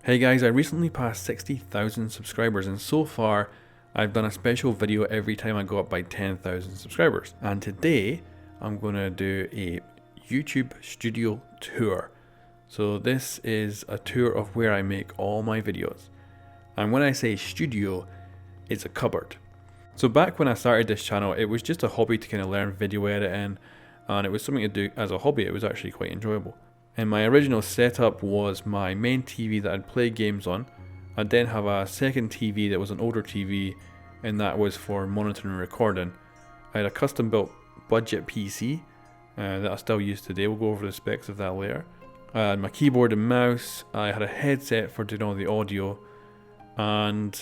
Hey guys, I recently passed 60,000 subscribers and so far I've done a special video every time I go up by 10,000 subscribers. And today I'm going to do a YouTube studio tour. So this is a tour of where I make all my videos. And when I say studio, it's a cupboard. So back when I started this channel, it was just a hobby to kind of learn video editing, and it was something to do as a hobby. It was actually quite enjoyable. And my original setup was my main TV that I'd play games on. I'd then have a second TV that was an older TV, and that was for monitoring and recording. I had a custom built budget PC that I still use today. We'll go over the specs of that later. I had my keyboard and mouse. I had a headset for doing all the audio, and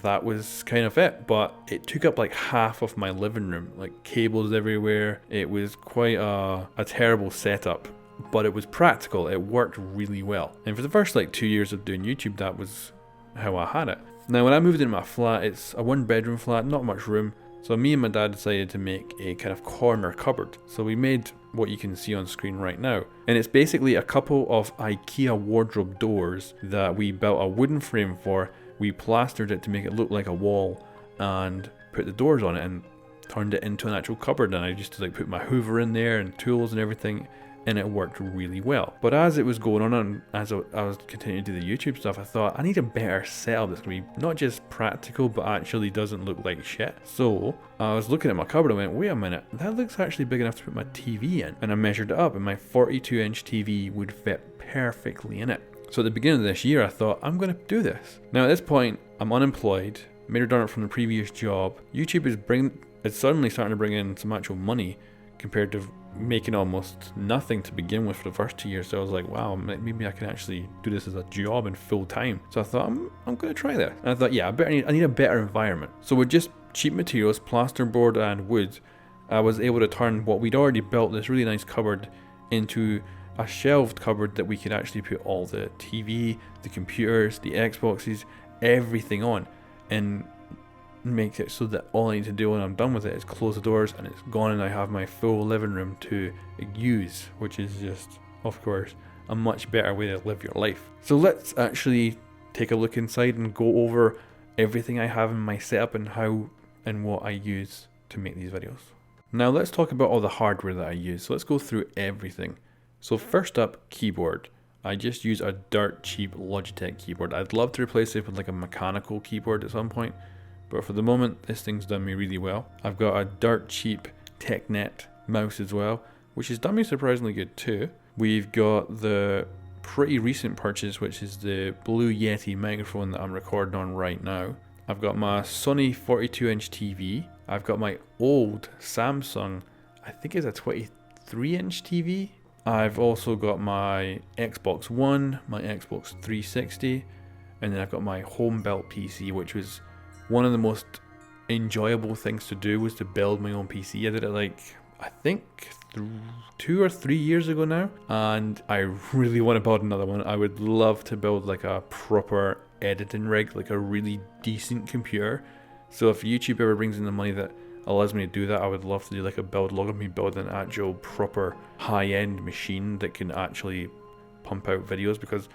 that was kind of it. But it took up like half of my living room, like cables everywhere. It was quite a terrible setup, but it was practical. It worked really well. And for the first like 2 years of doing YouTube, that was how I had it. Now when I moved into my flat, it's a 1-bedroom flat, not much room. So me and my dad decided to make a kind of corner cupboard. So we made what you can see on screen right now. And it's basically a couple of IKEA wardrobe doors that we built a wooden frame for. We plastered it to make it look like a wall and put the doors on it and turned it into an actual cupboard. And I used to like put my Hoover in there and tools and everything, and it worked really well. But as it was going on and as I was continuing to do the YouTube stuff, I thought I need a better setup that's going to be not just practical but actually doesn't look like shit. So I was looking at my cupboard and went, wait a minute, that looks actually big enough to put my TV in. And I measured it up and my 42-inch TV would fit perfectly in it. So at the beginning of this year, I thought, I'm going to do this. Now at this point, I'm unemployed, made redundant from the previous job. YouTube is suddenly starting to bring in some actual money compared to making almost nothing to begin with for the first 2 years. So I was like, wow, maybe I can actually do this as a job and full time. So I thought, I'm going to try this. And I thought, yeah, I need a better environment. So with just cheap materials, plasterboard and wood, I was able to turn what we'd already built, this really nice cupboard, into a shelved cupboard that we could actually put all the TV, the computers, the Xboxes, everything on, and make it so that all I need to do when I'm done with it is close the doors and it's gone, and I have my full living room to use, which is just, of course, a much better way to live your life. So let's actually take a look inside and go over everything I have in my setup and how and what I use to make these videos. Now let's talk about all the hardware that I use. So let's go through everything. So first up, keyboard. I just use a dirt cheap Logitech keyboard. I'd love to replace it with like a mechanical keyboard at some point, but for the moment, this thing's done me really well. I've got a dirt cheap TechNet mouse as well, which has done me surprisingly good too. We've got the pretty recent purchase, which is the Blue Yeti microphone that I'm recording on right now. I've got my Sony 42-inch TV. I've got my old Samsung, I think it's a 23-inch TV. I've also got my Xbox One, my Xbox 360, and then I've got my home built PC, which was one of the most enjoyable things to do, was to build my own PC. I did it like, I think 2 or 3 years ago now, and I really want to build another one. I would love to build like a proper editing rig, like a really decent computer. So if YouTube ever brings in the money that allows me to do that, I would love to do like a build log of me building an actual proper high-end machine that can actually pump out videos, because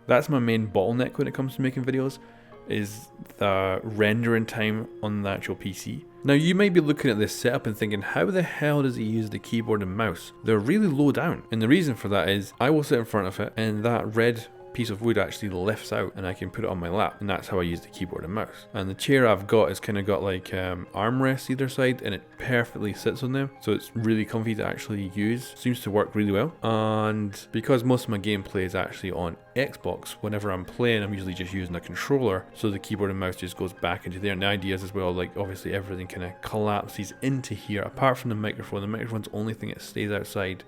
that's my main bottleneck when it comes to making videos, is the rendering time on the actual PC. Now you might be looking at this setup and thinking, how the hell does he use the keyboard and mouse? They're really low down. And the reason for that is I will sit in front of it and that red piece of wood actually lifts out and I can put it on my lap, and that's how I use the keyboard and mouse. And the chair I've got is kind of got like armrests either side, and it perfectly sits on them, so it's really comfy to actually use. Seems to work really well. And because most of my gameplay is actually on Xbox, whenever I'm playing I'm usually just using a controller, so the keyboard and mouse just goes back into there. And the idea is as well, like obviously everything kind of collapses into here apart from the microphone. The microphone's the only thing that stays outside,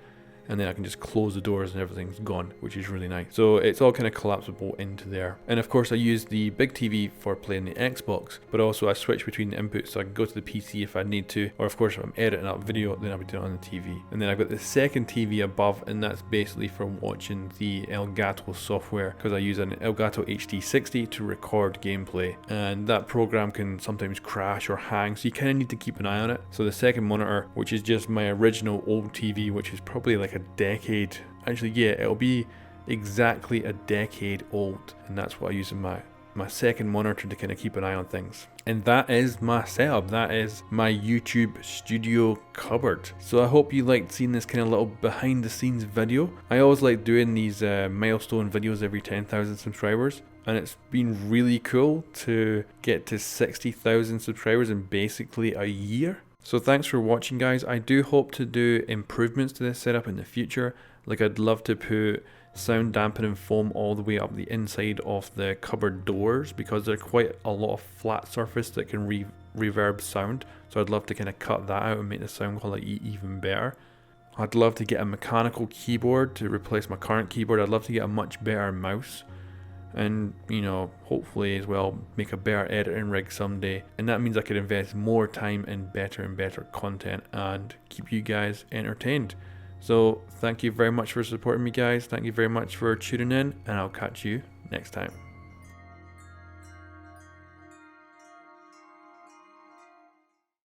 and then I can just close the doors and everything's gone, which is really nice. So it's all kind of collapsible into there. And of course I use the big TV for playing the Xbox, but also I switch between the inputs, so I can go to the PC if I need to, or of course if I'm editing up video, then I'll be doing it on the TV. And then I've got the second TV above, and that's basically for watching the Elgato software, because I use an Elgato HD60 to record gameplay, and that program can sometimes crash or hang, so you kind of need to keep an eye on it. So the second monitor, which is just my original old TV, which is probably like a decade, actually yeah, it'll be exactly a decade old, and that's what I use in my second monitor to kind of keep an eye on things. And that is my setup. That is my YouTube studio cupboard. So I hope you liked seeing this kind of little behind the scenes video. I always like doing these milestone videos every 10,000 subscribers, and it's been really cool to get to 60,000 subscribers in basically a year. So thanks for watching, guys. I do hope to do improvements to this setup in the future. Like, I'd love to put sound dampening foam all the way up the inside of the cupboard doors, because they're quite a lot of flat surface that can reverb sound. So I'd love to kind of cut that out and make the sound quality even better. I'd love to get a mechanical keyboard to replace my current keyboard. I'd love to get a much better mouse, and you know, hopefully as well make a better editing rig someday, and that means I could invest more time in better and better content and keep you guys entertained. So thank you very much for supporting me, guys. Thank you very much for tuning in, and I'll catch you next time.